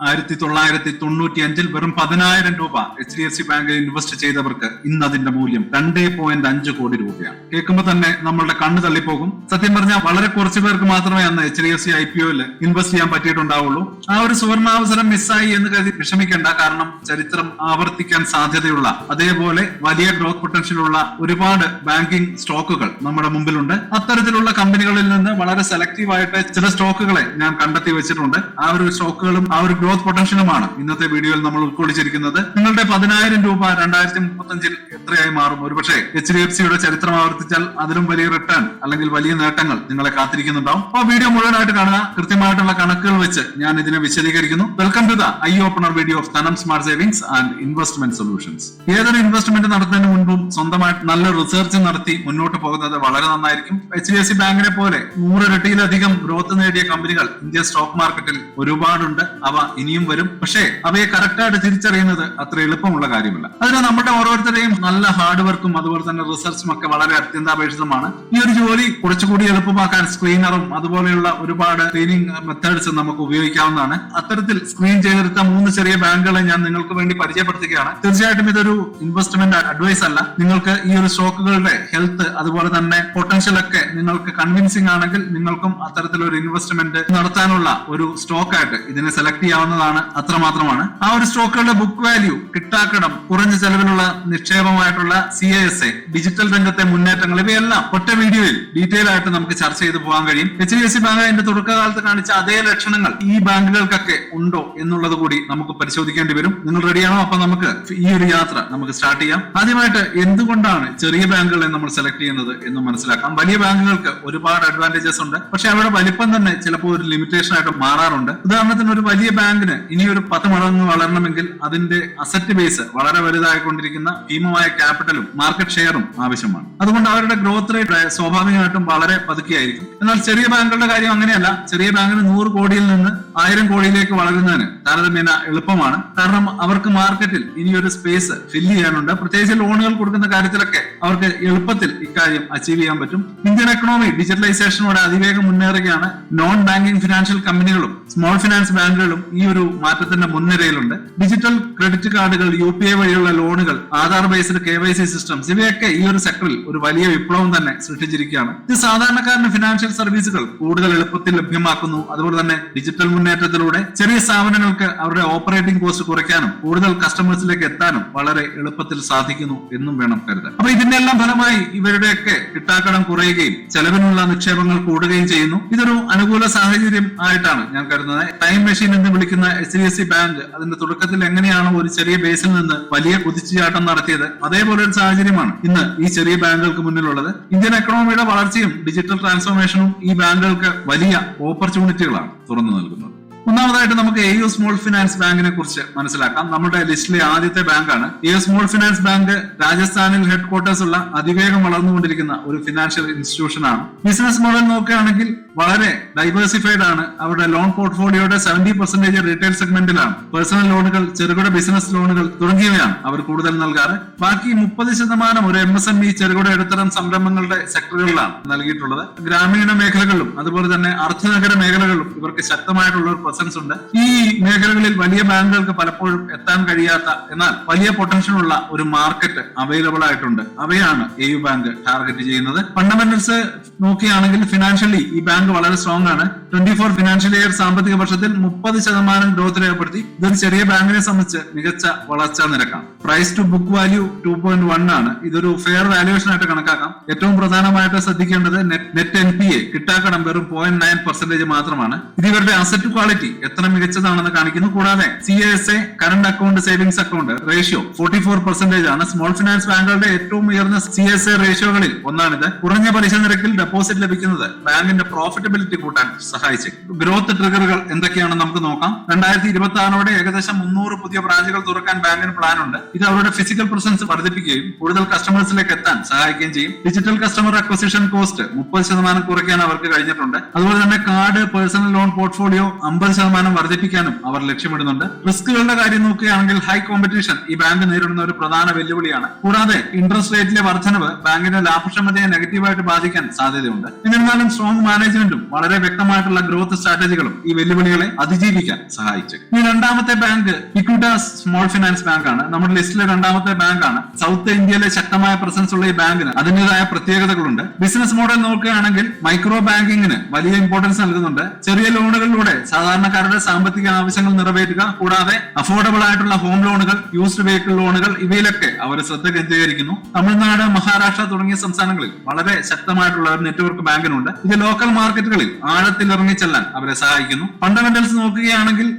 1995 വെറും 10,000 രൂപ HDFC ബാങ്കിൽ ഇൻവെസ്റ്റ് ചെയ്തവർക്ക് ഇന്ന് അതിന്റെ മൂല്യം 2.5 കോടി രൂപയാണ്. കേൾക്കുമ്പോൾ തന്നെ നമ്മളുടെ കണ്ണ് തള്ളിപ്പോകും. സത്യം പറഞ്ഞാൽ വളരെ കുറച്ചു പേർക്ക് മാത്രമേ അന്ന് HDFC IPOയിൽ ഇൻവെസ്റ്റ് ചെയ്യാൻ പറ്റിയിട്ടുണ്ടാവുള്ളൂ. ആ ഒരു സുവർണാവസരം മിസ്സായി എന്ന് കരുതി വിഷമിക്കേണ്ട. കാരണം ചരിത്രം ആവർത്തിക്കാൻ സാധ്യതയുള്ള അതേപോലെ വലിയ ഗ്രോത്ത് പൊട്ടൻഷ്യൽ ഉള്ള ഒരുപാട് ബാങ്കിംഗ് സ്റ്റോക്കുകൾ നമ്മുടെ മുമ്പിലുണ്ട്. അത്തരത്തിലുള്ള കമ്പനികളിൽ നിന്ന് വളരെ സെലക്റ്റീവ് ആയിട്ട് ചില സ്റ്റോക്കുകളെ ഞാൻ കണ്ടെത്തി വെച്ചിട്ടുണ്ട്. ആ ഒരു സ്റ്റോക്കുകളും ആ ഒരു ഗ്രോത്ത് പൊട്ടൻഷ്യലുമാണ് ഇന്നത്തെ വീഡിയോയിൽ നമ്മൾ ഉൾക്കൊള്ളിച്ചിരിക്കുന്നത്. നിങ്ങളുടെ 10,000 രൂപ 2035 എത്രയായി മാറും? ഒരുപക്ഷെ HDFCയുടെ ചരിത്രം ആവർത്തിച്ചാൽ അതിലും വലിയ റിട്ടേൺ അല്ലെങ്കിൽ വലിയ നേട്ടങ്ങൾ നിങ്ങളെ കാത്തിരിക്കുന്നുണ്ടാവും. അപ്പോൾ വീഡിയോ മുഴുവനായിട്ട് കാണുക. കൃത്യമായിട്ടുള്ള കണക്കുകൾ വെച്ച് ഞാൻ ഇതിനെ വിശദീകരിക്കുന്നു. Welcome to the eye opener video of Dhanam smart savings and investment solutions. ഏതൊരു ഇൻവെസ്റ്റ്മെന്റ് നടത്തുന്നതിന് മുൻപും സ്വന്തമായിട്ട് നല്ല റിസർച്ച് നടത്തി മുന്നോട്ട് പോകുന്നത് വളരെ നന്നായിരിക്കും. HDFC ബാങ്കിനെ പോലെ 100 ഇരട്ടിയിലധികം ഗ്രോത്ത് നേടിയ കമ്പനികൾ ഇന്ത്യൻ സ്റ്റോക്ക് മാർക്കറ്റിൽ ഒരുപാടുണ്ട്. അവ ഇനിയും വരും. പക്ഷേ അവയെ കറക്റ്റായിട്ട് തിരിച്ചറിയുന്നത് അത്ര എളുപ്പമുള്ള കാര്യമല്ല. അതിന് നമ്മുടെ ഓരോരുത്തരെയും നല്ല ഹാർഡ് വർക്കും അതുപോലെ തന്നെ റിസർച്ചും ഒക്കെ വളരെ അത്യന്താപേക്ഷിതമാണ്. ഈ ഒരു ജോലി കുറച്ചുകൂടി എളുപ്പമാക്കാൻ സ്ക്രീനറും അതുപോലെയുള്ള ഒരുപാട് സ്ക്രീനിങ് മെത്തേഡ്സ് നമുക്ക് ഉപയോഗിക്കാവുന്നതാണ്. അത്തരത്തിൽ സ്ക്രീൻ ചെയ്തെടുത്ത 3 ചെറിയ ബാങ്കുകളെ ഞാൻ നിങ്ങൾക്ക് വേണ്ടി പരിചയപ്പെടുത്തുകയാണ്. തീർച്ചയായിട്ടും ഇതൊരു ഇൻവെസ്റ്റ്മെന്റ് അഡ്വൈസ് അല്ല. നിങ്ങൾക്ക് ഈ ഒരു സ്റ്റോക്കുകളുടെ ഹെൽത്ത് അതുപോലെ തന്നെ പൊട്ടൻഷ്യൽ ഒക്കെ നിങ്ങൾക്ക് കൺവിൻസിംഗ് ആണെങ്കിൽ നിങ്ങൾക്കും അത്തരത്തിലൊരു ഇൻവെസ്റ്റ്മെന്റ് നടത്താനുള്ള ഒരു സ്റ്റോക്കായിട്ട് ഇതിനെ സെലക്ട് ചെയ്യാവുന്നതാണ്. അത്രമാത്രമാണ്. ആ ഒരു സ്റ്റോക്കുകളുടെ ബുക്ക് വാല്യൂ, കിട്ടാക്കടം, കുറഞ്ഞ ചെലവിലുള്ള നിക്ഷേപമായിട്ടുള്ള CASA, ഡിജിറ്റൽ രംഗത്തെ മുന്നേറ്റങ്ങൾ, ഇവയെല്ലാം ഒറ്റ വീഡിയോയിൽ ഡീറ്റെയിൽ ആയിട്ട് നമുക്ക് ചർച്ച ചെയ്ത് പോകാൻ കഴിയും. HDFC ബാങ്ക് അതിന്റെ തുടക്കകാലത്ത് കാണിച്ച അതേ ലക്ഷണങ്ങൾ ഈ ബാങ്കുകൾക്കൊക്കെ ഉണ്ടോ എന്നുള്ളത് കൂടി നമുക്ക് പരിശോധിക്കേണ്ടി വരും. നിങ്ങൾ റെഡിയാണോ? അപ്പൊ നമുക്ക് ഈ ഒരു യാത്ര നമുക്ക് സ്റ്റാർട്ട് ചെയ്യാം. ആദ്യമായിട്ട് എന്തുകൊണ്ടാണ് ചെറിയ ബാങ്കുകളെ നമ്മൾ സെലക്ട് ചെയ്യുന്നത് എന്ന് മനസ്സിലാക്കാം. വലിയ ബാങ്കുകൾക്ക് ഒരുപാട് അഡ്വാൻറ്റേജസ് ഉണ്ട്. പക്ഷെ അവരുടെ വലിപ്പം തന്നെ ചിലപ്പോൾ ഒരു ലിമിറ്റേഷൻ ആയിട്ട് മാറാറുണ്ട്. ഉദാഹരണത്തിന് ഒരു വലിയ ബാങ്കിന് ഇനി ഒരു 10 മടങ്ങ് വളരണമെങ്കിൽ അതിന്റെ അസറ്റ് ബേസ് വളരെ വലുതായിക്കൊണ്ടിരിക്കുന്ന ഭീമമായ ക്യാപിറ്റലും മാർക്കറ്റ് ഷെയറും ആവശ്യമാണ്. അതുകൊണ്ട് അവരുടെ ഗ്രോത്ത് റേറ്റ് സ്വാഭാവികമായിട്ടും വളരെ പതുക്കെയായിരിക്കും. എന്നാൽ ചെറിയ ബാങ്കുകളുടെ കാര്യം അങ്ങനെയല്ല. ചെറിയ ബാങ്കിന് 100 കോടിയിൽ നിന്ന് 1000 കോടിയിലേക്ക് വളരുന്നതിന് താരതമ്യേന എളുപ്പമാണ്. കാരണം അവർക്ക് മാർക്കറ്റിൽ ഇനി ഒരു സ്പേസ് ഫില്ല് ചെയ്യാനുണ്ട്. പ്രത്യേകിച്ച് ലോണുകൾ കൊടുക്കുന്ന കാര്യത്തിലൊക്കെ അവർക്ക് എളുപ്പത്തിൽ ഇക്കാര്യം അച്ചീവ് ചെയ്യാൻ പറ്റും. ഇന്ത്യൻ എക്കണോമി ഡിജിറ്റലൈസേഷനോടെ അതിവേഗം മുന്നേറുകയാണ്. നോൺ ബാങ്കിംഗ് ഫിനാൻഷ്യൽ കമ്പനികളും സ്മോൾ ഫിനാൻസ് ബാങ്കുകളും ഈ ഒരു മാറ്റത്തിന്റെ മുൻനിരയിലുണ്ട്. ഡിജിറ്റൽ ക്രെഡിറ്റ് കാർഡുകൾ, UPI വഴിയുള്ള ലോണുകൾ, ആധാർ ബേസ്ഡ് KYC സിസ്റ്റംസ്, ഇവയൊക്കെ ഈ ഒരു സെക്ടറിൽ ഒരു വലിയ വിപ്ലവം തന്നെ സൃഷ്ടിച്ചിരിക്കുകയാണ്. ഇത് സാധാരണക്കാരന് ഫിനാൻഷ്യൽ സർവീസുകൾ കൂടുതൽ എളുപ്പത്തിൽ ലഭ്യമാക്കുന്നു. അതുപോലെ തന്നെ ഡിജിറ്റൽ മുന്നേറ്റത്തിലൂടെ ചെറിയ സ്ഥാപനങ്ങൾക്ക് അവരുടെ ഓപ്പറേറ്റിംഗ് കോസ്റ്റ് കുറയ്ക്കാനും കൂടുതൽ കസ്റ്റമേഴ്സിലേക്ക് എത്താനും വളരെ എളുപ്പത്തിൽ സാധിക്കുന്നു എന്നും വേണം കരുതാൻ. അപ്പൊ ഇതിന്റെ എല്ലാം ഫലമായി ഇവരുടെയൊക്കെ കിട്ടാക്കടം കുറയുകയും ചെലവിനുള്ള നിക്ഷേപങ്ങൾ കൂടുകയും ചെയ്യുന്നു. ഇതൊരു അനുകൂല സാഹചര്യം ആയിട്ടാണ് ഞാൻ കരുതുന്നത്. ടൈം മെഷീൻ എന്ന് വിളിക്കുന്ന HDFC ബാങ്ക് അതിന്റെ തുടക്കത്തിൽ എങ്ങനെയാണോ ഒരു ചെറിയ ബേസിൽ നിന്ന് വലിയ കുതിച്ചുചാട്ടം നടത്തിയത്, അതേപോലെ ഒരു സാഹചര്യമാണ് ഇന്ന് ഈ ചെറിയ ബാങ്കുകൾക്ക് മുന്നിലുള്ളത്. ഇന്ത്യൻ എക്കണോമിയുടെ വളർച്ചയും ഡിജിറ്റൽ ട്രാൻസ്ഫോർമേഷനും ഈ ബാങ്കുകൾക്ക് വലിയ ഓപ്പർച്യൂണിറ്റികളാണ് തുറന്നു നൽകുന്നത്. ഒന്നാമതായിട്ട് നമുക്ക് AU സ്മോൾ ഫിനാൻസ് ബാങ്കിനെ കുറിച്ച് മനസ്സിലാക്കാം. നമ്മുടെ ലിസ്റ്റിലെ ആദ്യത്തെ ബാങ്കാണ് AU സ്മോൾ ഫിനാൻസ് ബാങ്ക്. രാജസ്ഥാനിൽ ഹെഡ് ക്വാർട്ടേഴ്സ് ഉള്ള അതിവേഗം വളർന്നുകൊണ്ടിരിക്കുന്ന ഒരു ഫിനാൻഷ്യൽ ഇൻസ്റ്റിറ്റ്യൂഷൻ ആണ്. ബിസിനസ് മോഡൽ നോക്കുകയാണെങ്കിൽ വളരെ ഡൈവേഴ്സിഫൈഡ് ആണ്. അവരുടെ ലോൺ പോർട്ട്ഫോളിയോയുടെ 70% റീറ്റെയിൽ സെഗ്മെന്റിലാണ്. പേഴ്സണൽ ലോണുകൾ, ചെറുകിട ബിസിനസ് ലോണുകൾ തുടങ്ങിയവയാണ് അവർ കൂടുതൽ നൽകാറ്. ബാക്കി 30% ഒരു MSME ചെറുകിട ഇടത്തരം സംരംഭങ്ങളുടെ സെക്ടറുകളിലാണ് നൽകിയിട്ടുള്ളത്. ഗ്രാമീണ മേഖലകളിലും അതുപോലെ തന്നെ അർദ്ധനഗര മേഖലകളിലും ഇവർക്ക് ശക്തമായിട്ടുള്ള ഒരു പ്രസൻസ് ഉണ്ട്. ഈ മേഖലകളിൽ വലിയ ബാങ്കുകൾക്ക് പലപ്പോഴും എത്താൻ കഴിയാത്ത എന്നാൽ വലിയ പൊട്ടൻഷ്യൽ ഉള്ള ഒരു മാർക്കറ്റ് അവൈലബിൾ ആയിട്ടുണ്ട്. അവയാണ് AU ബാങ്ക് ടാർഗറ്റ് ചെയ്യുന്നത്. ഫണ്ടമെന്റൽസ് നോക്കുകയാണെങ്കിൽ ഫിനാൻഷ്യലി ഈ ബാങ്ക് വളരെ സ്ട്രോങ് ആണ്. 24 ഫിനാൻഷ്യൽ ഇയർ സാമ്പത്തിക വർഷത്തിൽ 30% ഗ്രോത്ത് രേഖപ്പെടുത്തി. ഇതൊരു ചെറിയ ബാങ്കിനെ സംബന്ധിച്ച് മികച്ച വളർച്ചാ നിരക്കാണ്. പ്രൈസ് ടു ബുക്ക് വാല്യൂ 2.1 ആണ്. ഇതൊരു ഫെയർ വാല്യുവേഷൻ ആയിട്ട് കണക്കാക്കാം. ഏറ്റവും പ്രധാനമായിട്ട് ശ്രദ്ധിക്കേണ്ടത് നെറ്റ് NPA കിട്ടാക്കടം വെറും 0.9% മാത്രമാണ്. ഇത് ഇവരുടെ അസറ്റ് ക്വാളിറ്റി എത്ര മികച്ചതാണെന്ന് കാണിക്കുന്നു. കൂടാതെ CASA current account savings account ratio 44% ആണ്. സ്മോൾ ഫിനാൻസ് ബാങ്കുകളുടെ ഏറ്റവും ഉയർന്ന CASA റേഷ്യോകളിൽ ഒന്നാണിത്. കുറഞ്ഞ പലിശ നിരക്കിൽ ഡെപ്പോസിറ്റ് ലഭിക്കുന്നത് ബാങ്കിന്റെ പ്രോഫിറ്റബിലിറ്റി കൂട്ടാൻ സഹായിച്ചേക്കും. ഗ്രോത്ത് ട്രിഗറുകൾ എന്തൊക്കെയാണെന്ന് നമുക്ക് നോക്കാം. 2026 ഏകദേശം 300 പുതിയ ബ്രാഞ്ചുകൾ തുറക്കാൻ ബാങ്കിന് പ്ലാൻ ഉണ്ട്. ഇത് അവരുടെ ഫിസിക്കൽ പ്രസൻസ് വർദ്ധിപ്പിക്കുകയും കൂടുതൽ കസ്റ്റമേഴ്സിലേക്ക് എത്താൻ സഹായിക്കുകയും ചെയ്യും. ഡിജിറ്റൽ കസ്റ്റമർ അക്വസിഷൻ കോസ്റ്റ് 30% കുറയ്ക്കാൻ അവർക്ക് കഴിഞ്ഞിട്ടുണ്ട്. അതുപോലെ തന്നെ കാർഡ്, പേഴ്സണൽ ലോൺ പോർട്ട്ഫോളിയോ 50% വർദ്ധിപ്പിക്കാനും അവർ ലക്ഷ്യമിടുന്നുണ്ട്. റിസ്കുകളുടെ കാര്യം നോക്കുകയാണെങ്കിൽ ഹൈ കോമ്പറ്റീഷൻ ഈ ബാങ്ക് നേരിടുന്ന ഒരു പ്രധാന വെല്ലുവിളിയാണ്. കൂടാതെ ഇൻട്രസ്റ്റ് റേറ്റിലെ വർധനവ് ബാങ്കിന്റെ ലാഭക്ഷമതയെ നെഗറ്റീവായിട്ട് ബാധിക്കാൻ സാധ്യതയുണ്ട്. എന്നിരുന്നാലും സ്ട്രോങ് മാനേജ്മെന്റും വളരെ വ്യക്തമായിട്ടുള്ള ഗ്രോത്ത് സ്ട്രാറ്റജികളും ഈ വെല്ലുവിളികളെ അതിജീവിക്കാൻ സഹായിച്ചു. ഈ രണ്ടാമത്തെ bank Equitas small finance bank ആണ്. നമ്മുടെ ലിസ്റ്റിലെ രണ്ടാമത്തെ ബാങ്കാണ്. സൗത്ത് ഇന്ത്യയിലെ ശക്തമായ പ്രസൻസ് ഉള്ള ഈ ബാങ്കിന് അതിന്റേതായ പ്രത്യേകതകളുണ്ട്. ബിസിനസ് മോഡൽ നോക്കുകയാണെങ്കിൽ മൈക്രോ ബാങ്കിങ്ങിന് വലിയ ഇമ്പോർട്ടൻസ് നൽകുന്നുണ്ട്. ചെറിയ ലോണുകളിലൂടെ സാധാരണക്കാരുടെ സാമ്പത്തിക ആവശ്യങ്ങൾ നിറവേറ്റുക, കൂടാതെ അഫോർഡബിൾ ആയിട്ടുള്ള ഹോം ലോണുകൾ, യൂസ്ഡ് വെഹിക്കിൾ ലോണുകൾ, ഇവയിലൊക്കെ അവർ ശ്രദ്ധ കേന്ദ്രീകരിക്കുന്നു. തമിഴ്നാട്, മഹാരാഷ്ട്ര തുടങ്ങിയ സംസ്ഥാനങ്ങളിൽ വളരെ ശക്തമായിട്ടുള്ള ഒരു നെറ്റ്വർക്ക് ബാങ്കിനുണ്ട്. ഇത് ലോക്കൽ മാർക്കറ്റുകളിൽ ആഴത്തിൽ ഇറങ്ങി ചെല്ലാൻ അവരെ സഹായിക്കുന്നു. ഫണ്ടമെന്റൽസ് നോക്കുകയാണെങ്കിൽ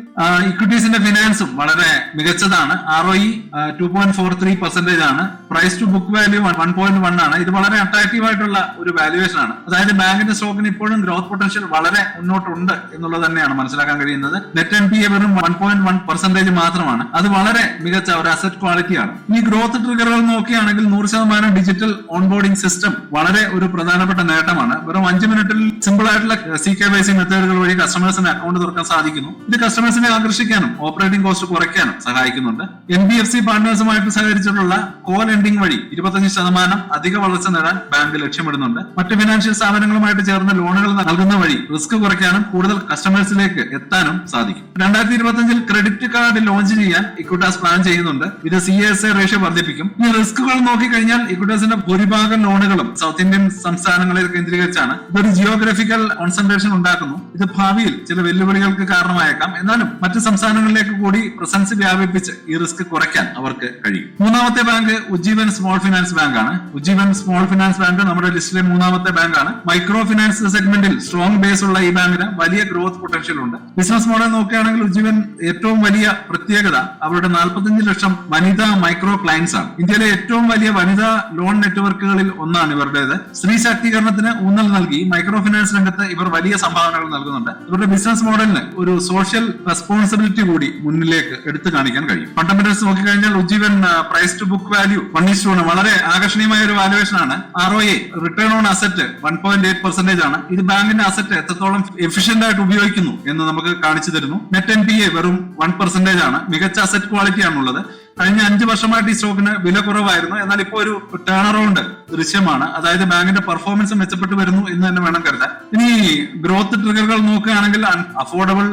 ഇക്വിറ്റീസിന്റെ ഫിനാൻസും വളരെ മികച്ചതാണ്. ROE 2.43% ആണ്. പ്രൈസ് ടു ബുക്ക് വാല്യൂ 1.1 ആണ്. ഇത് വളരെ അട്രാക്റ്റീവ് ആയിട്ടുള്ള ഒരു വാല്യുവേഷൻ ആണ്. അതായത് ബാങ്കിന്റെ സ്റ്റോക്കിന് ഇപ്പോഴും ഗ്രോത്ത് പൊട്ടൻഷ്യൽ വളരെ മുന്നോട്ടുണ്ട് എന്നുള്ളത് തന്നെയാണ് മനസ്സിലാക്കാൻ കഴിയുന്നത്. നെറ്റ് NPA വെറും 1.1% മാത്രമാണ്. അത് വളരെ മികച്ച ഒരു അസറ്റ് ക്വാളിറ്റിയാണ്. ഈ ഗ്രോത്ത് ട്രിഗറുകൾ നോക്കുകയാണെങ്കിൽ 100% ഡിജിറ്റൽ ഓൺബോർഡിംഗ് സിസ്റ്റം വളരെ ഒരു പ്രധാനപ്പെട്ട നേട്ടമാണ്. വെറും 5 മിനിറ്റിൽ സിമ്പിൾ ആയിട്ടുള്ള CKYC മെത്തേഡുകൾ വഴി കസ്റ്റമേഴ്സിന് അക്കൗണ്ട് തുറക്കാൻ സാധിക്കുന്നു. ഇത് കസ്റ്റമേഴ്സിനെ ആകർഷിക്കാനും ഓപ്പറേറ്റിംഗ് കോസ്റ്റ് കുറയ്ക്കാനും സഹായിക്കുന്നുണ്ട്. NBFC പാർട്ട്നേഴ്സുമായിട്ട് സഹകരിച്ചിട്ടുള്ള കോ ലെൻഡിംഗ് വഴി 25% അധിക വളർച്ച നേടാൻ ബാങ്ക് ലക്ഷ്യമിടുന്നുണ്ട്. മറ്റ് ഫിനാൻഷ്യൽ സ്ഥാപനങ്ങളുമായിട്ട് ചേർന്ന് ലോണുകൾ നൽകുന്ന വഴി റിസ്ക് കുറയ്ക്കാനും കൂടുതൽ കസ്റ്റമേഴ്സിലേക്ക് എത്താനും സാധിക്കും. 2025 ക്രെഡിറ്റ് കാർഡ് ലോഞ്ച് ചെയ്യാൻ ഇക്വിറ്റാസ് പ്ലാൻ ചെയ്യുന്നുണ്ട്. ഇത് CASA റേഷ്യോ വർദ്ധിപ്പിക്കും. ഈ റിസ്കുകൾ നോക്കിക്കഴിഞ്ഞാൽ ഇക്വിറ്റാസിന്റെ ഭൂരിഭാഗം ലോണുകളും സൗത്ത് ഇന്ത്യൻ സംസ്ഥാനങ്ങളിൽ കേന്ദ്രീകരിച്ചാണ്. ഇതൊരു ജിയോഗ്രഫിക്കൽ കോൺസെൻട്രേഷൻ ഉണ്ടാക്കുന്നു. ഇത് ഭാവിയിൽ ചില വെല്ലുവിളികൾക്ക് കാരണമായേക്കാം. എന്നാലും മറ്റ് സംസ്ഥാനങ്ങളിലേക്ക് കൂടി പ്രസൻസ് വ്യാപിപ്പിച്ച് ഈ റിസ്ക് കുറയ്ക്കാൻ അവർക്ക് കഴിയും. മൂന്നാമത്തെ bank Ujjivan small finance bank ആണ്. ഉജ്ജീവൻ സ്മോൾ ഫിനാൻസ് ബാങ്ക് നമ്മുടെ ലിസ്റ്റിലെ മൂന്നാമത്തെ ബാങ്കാണ്. മൈക്രോ ഫിനാൻസ് സെഗ്മെന്റിൽ സ്ട്രോങ് ബേസ് ഉള്ള ഈ ബാങ്കിന് വലിയ ഗ്രോത്ത് പൊട്ടൻഷ്യൽ ഉണ്ട്. ബിസിനസ് മോഡൽ നോക്കുകയാണെങ്കിൽ ഉജ്ജീവൻ ഏറ്റവും വലിയ പ്രത്യേകത അവരുടെ 45 ലക്ഷം വനിതാ മൈക്രോ ക്ലയൻസ് ആണ്. ഇന്ത്യയിലെ ഏറ്റവും വലിയ വനിതാ ലോൺ നെറ്റ്വർക്കുകളിൽ ഒന്നാണ് ഇവരുടേത്. സ്ത്രീ ശാക്തീകരണത്തിന് ഊന്നൽ നൽകി മൈക്രോ ഫിനാൻസ് രംഗത്ത് ഇവർ വലിയ സംഭാവനകൾ നൽകുന്നുണ്ട്. ഇവരുടെ ബിസിനസ് മോഡലിന് ഒരു സോഷ്യൽ റെസ്പോൺസിബിലിറ്റി കൂടി മുന്നിലേക്ക് എടുത്തു കാണിക്കാൻ കഴിയും. ഫണ്ടമെന്റൽസ് നോക്കിക്കഴിഞ്ഞാൽ Ujjivan price to book value 1:1 വളരെ ആകർഷണീയമായ ഒരു വാല്യുവേഷൻ ആണ്. ROA റിട്ടേൺ ഓൺ അസറ്റ് 1.8% ആണ്. ഇത് ബാങ്കിന്റെ അസറ്റ് എത്രത്തോളം എഫിഷ്യന്റ് ആയിട്ട് ഉപയോഗിക്കുന്നു എന്ന് നമുക്ക് കാണിച്ചു തരുന്നു. നെറ്റ് NPA വെറും 1% ആണ്. മികച്ച അസറ്റ് ക്വാളിറ്റി ആണുള്ളത്. കഴിഞ്ഞ 5 വർഷമായിട്ട് ഈ സ്റ്റോക്കിന് വില കുറവായിരുന്നു. എന്നാൽ ഇപ്പോൾ ഒരു ടേൺ അറൗണ്ട് ദൃശ്യമാണ്. അതായത് ബാങ്കിന്റെ പെർഫോമൻസ് മെച്ചപ്പെട്ടു വരുന്നു എന്ന് തന്നെ വേണം കരുതാൻ. ഇനി ഗ്രോത്ത് ട്രിഗറുകൾ നോക്കുകയാണെങ്കിൽ affordable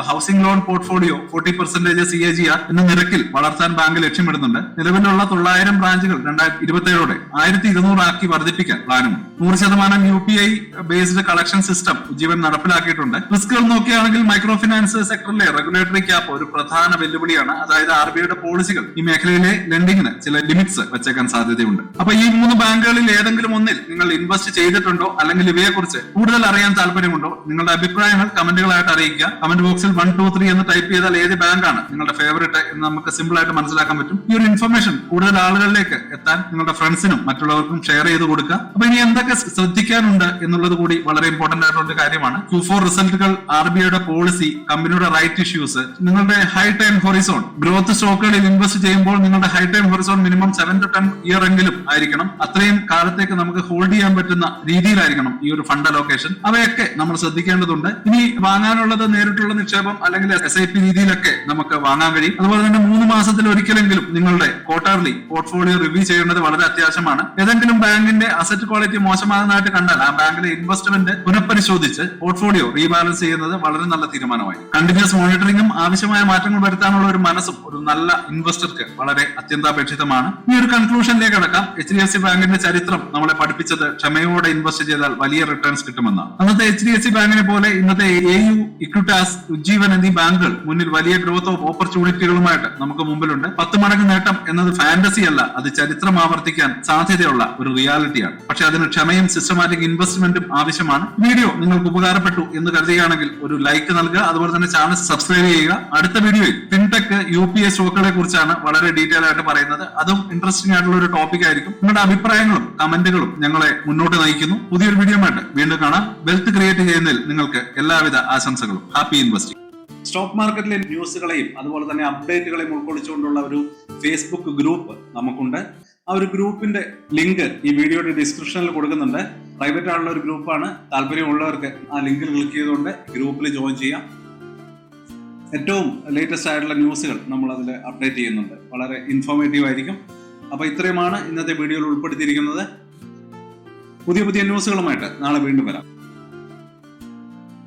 housing loan portfolio 40% CAGR എന്ന നിരക്കിൽ വളർത്താൻ ബാങ്ക് ലക്ഷ്യമിടുന്നുണ്ട്. നിലവിലുള്ള 900 ബ്രാഞ്ചുകൾ 2027 1200 ആക്കി വർദ്ധിപ്പിക്കാൻ പ്ലാനുണ്ട്. 100% UPI based collection system Ujjivan നടപ്പിലാക്കിയിട്ടുണ്ട്. റിസ്കുകൾ നോക്കുകയാണെങ്കിൽ മൈക്രോ ഫിനാൻസ് സെക്ടറിലെ റെഗുലേറ്ററി ക്യാപ്പ് ഒരു പ്രധാന വെല്ലുവിളിയാണ്. അതായത് RBIയുടെ പോളിസികൾ ഈ മേഖലയിലെ ലെൻഡിങ്ങിന് ചില ലിമിറ്റ്സ് വെച്ചേക്കാൻ സാധ്യതയുണ്ട്. അപ്പൊ ഈ 3 ബാങ്കുകളിൽ ഏതെങ്കിലും ഒന്നിൽ നിങ്ങൾ ഇൻവെസ്റ്റ് ചെയ്തിട്ടുണ്ടോ അല്ലെങ്കിൽ ഇവയെ കുറിച്ച് കൂടുതൽ അറിയാൻ താല്പര്യമുണ്ടോ? നിങ്ങളുടെ അഭിപ്രായങ്ങൾ കമന്റുകളായിട്ട് അറിയിക്കുക. കമന്റ് ബോക്സിൽ 1, 2, 3 എന്ന് ടൈപ്പ് ചെയ്താൽ ഏത് ബാങ്കാണ് നിങ്ങളുടെ ഫേവറേറ്റ് എന്ന് നമുക്ക് സിമ്പിൾ ആയിട്ട് മനസ്സിലാക്കാൻ പറ്റും. ഈ ഒരു ഇൻഫർമേഷൻ കൂടുതൽ ആളുകളിലേക്ക് എത്താൻ നിങ്ങളുടെ ഫ്രണ്ട്സിനും മറ്റുള്ളവർക്കും ഷെയർ ചെയ്ത് കൊടുക്കുക. അപ്പൊ ഇനി എന്തൊക്കെ ശ്രദ്ധിക്കാനുണ്ട് എന്നുള്ളത് കൂടി വളരെ ഇമ്പോർട്ടന്റ് ആയിട്ടുള്ള കാര്യമാണ്. Q4 റിസൾട്ടുകൾ, RBIയുടെ പോളിസി, കമ്പനിയുടെ റൈറ്റ് ഇഷ്യൂസ്, നിങ്ങളുടെ ഹൈ ടൈം ഹൊറിസോൺ. ഗ്രോത്ത് സ്റ്റോക്കുകളിൽ ഇൻവെസ്റ്റ് ചെയ്യുമ്പോൾ നിങ്ങളുടെ high time horizon minimum 7 to 10 year എങ്കിലും ആയിരിക്കണം. അത്രയും കാലത്തേക്ക് നമുക്ക് ഹോൾഡ് ചെയ്യാൻ പറ്റുന്ന രീതിയിലായിരിക്കണം ഈ ഒരു ഫണ്ട് അലോക്കേഷൻ. അവയൊക്കെ നമ്മൾ ശ്രദ്ധിക്കേണ്ടതുണ്ട്. ഇനി വാങ്ങാനുള്ളത് നേരിട്ടുള്ള നിക്ഷേപം അല്ലെങ്കിൽ SIP രീതിയിലൊക്കെ നമുക്ക് വാങ്ങാൻ കഴിയും. അതുപോലെ തന്നെ 3 മാസത്തിൽ ഒരിക്കലെങ്കിലും നിങ്ങളുടെ ക്വാർട്ടർലി പോർട്ട്ഫോളിയോ റിവ്യൂ ചെയ്യേണ്ടത് വളരെ അത്യാവശ്യമാണ്. ഏതെങ്കിലും ബാങ്കിന്റെ അസറ്റ് ക്വാളിറ്റി മോശമാകുന്നതായിട്ട് കണ്ടാൽ ആ ബാങ്കിലെ ഇൻവെസ്റ്റ്മെന്റ് പുനഃപരിശോധിച്ച് പോർട്ട്ഫോളിയോ റീബാലൻസ് ചെയ്യുന്നത് വളരെ നല്ല തീരുമാനമായി. കണ്ടിന്യൂസ് മോണിറ്ററിംഗും ആവശ്യമായ മാറ്റങ്ങൾ വരുത്താനുള്ള ഒരു മനസ്സും ഒരു നല്ല ഇൻവെസ്റ്റർക്ക് വളരെ അത്യന്താപേക്ഷിതമാണ്. ഈ ഒരു കൺക്ലൂഷനിലേക്ക് അടക്കാം. HDFC ബാങ്കിന്റെ ചരിത്രം നമ്മളെ പഠിപ്പിച്ചത് ക്ഷമയോടെ ഇൻവെസ്റ്റ് ചെയ്താൽ വലിയ റിട്ടേൺസ് കിട്ടുമെന്നാണ്. അന്നത്തെ HDFC ബാങ്കിനെ പോലെ ഇന്നത്തെ AU, ഇക്വിറ്റാസ്, ഉജ്ജീവൻ എന്നീ ബാങ്കുകൾ മുന്നിൽ വലിയ ഗ്രോത്ത് ഓഫ് ഓപ്പർച്യൂണിറ്റികളുമായിട്ട് നമുക്ക് മുമ്പിലുണ്ട്. 10 മടങ്ങ് നേട്ടം എന്നത് ഫാന്റസി അല്ല, അത് ചരിത്രം ആവർത്തിക്കാൻ സാധ്യതയുള്ള ഒരു റിയാലിറ്റിയാണ്. പക്ഷെ അതിന് ക്ഷമയും സിസ്റ്റമാറ്റിക് ഇൻവെസ്റ്റ്മെന്റും ആവശ്യമാണ്. വീഡിയോ നിങ്ങൾക്ക് ഉപകാരപ്പെട്ടു എന്ന് കരുതുകയാണെങ്കിൽ ഒരു ലൈക്ക് നൽകുക. അതുപോലെ തന്നെ ചാനൽ സബ്സ്ക്രൈബ് ചെയ്യുക. അടുത്ത വീഡിയോയിൽ ഫിൻടെക് UPA സ്റ്റോക്കുകളെ കുറിച്ചാണ് വളരെ ഡീറ്റെയിൽ ആയിട്ട് പറയുന്നത്. അതും ഇൻട്രസ്റ്റിംഗ് ആയിട്ടുള്ള ഒരു ടോപ്പിക് ആയിരിക്കും. നിങ്ങളുടെ അഭിപ്രായങ്ങളും കമന്റുകളും ഞങ്ങളെ മുന്നോട്ട് നയിക്കുന്നു. പുതിയൊരു വീഡിയോ ആയിട്ട് വീണ്ടും കാണാം. വെൽത്ത് ക്രിയേറ്റ് ചെയ്യുന്നതിൽ നിങ്ങൾക്ക് എല്ലാവിധ ആശംസകളും. Happy investing. സ്റ്റോക്ക് മാർക്കറ്റിലെ ന്യൂസുകളെയും അതുപോലെ തന്നെ അപ്ഡേറ്റുകളെയും ഉൾക്കൊള്ളിച്ചുകൊണ്ടുള്ള ഒരു ഫേസ്ബുക്ക് ഗ്രൂപ്പ് നമുക്കുണ്ട്. ആ ഒരു ഗ്രൂപ്പിന്റെ ലിങ്ക് ഈ വീഡിയോയുടെ ഡിസ്ക്രിപ്ഷനിൽ കൊടുക്കുന്നുണ്ട്. പ്രൈവറ്റ് ആയിട്ടുള്ള ഒരു ഗ്രൂപ്പാണ്. താല്പര്യമുള്ളവർക്ക് ആ ലിങ്കിൽ ക്ലിക്ക് ചെയ്തുകൊണ്ട് ഗ്രൂപ്പിൽ ജോയിൻ ചെയ്യാം. ഏറ്റവും ലേറ്റസ്റ്റ് ആയിട്ടുള്ള ന്യൂസുകൾ നമ്മൾ അതിൽ അപ്ഡേറ്റ് ചെയ്യുന്നുണ്ട്. വളരെ ഇൻഫോർമേറ്റീവ് ആയിരിക്കും. അപ്പൊ ഇത്രയുമാണ് ഇന്നത്തെ വീഡിയോയിൽ ഉൾപ്പെടുത്തിയിരിക്കുന്നത്. പുതിയ ന്യൂസുകളുമായിട്ട് നാളെ വീണ്ടും വരാം.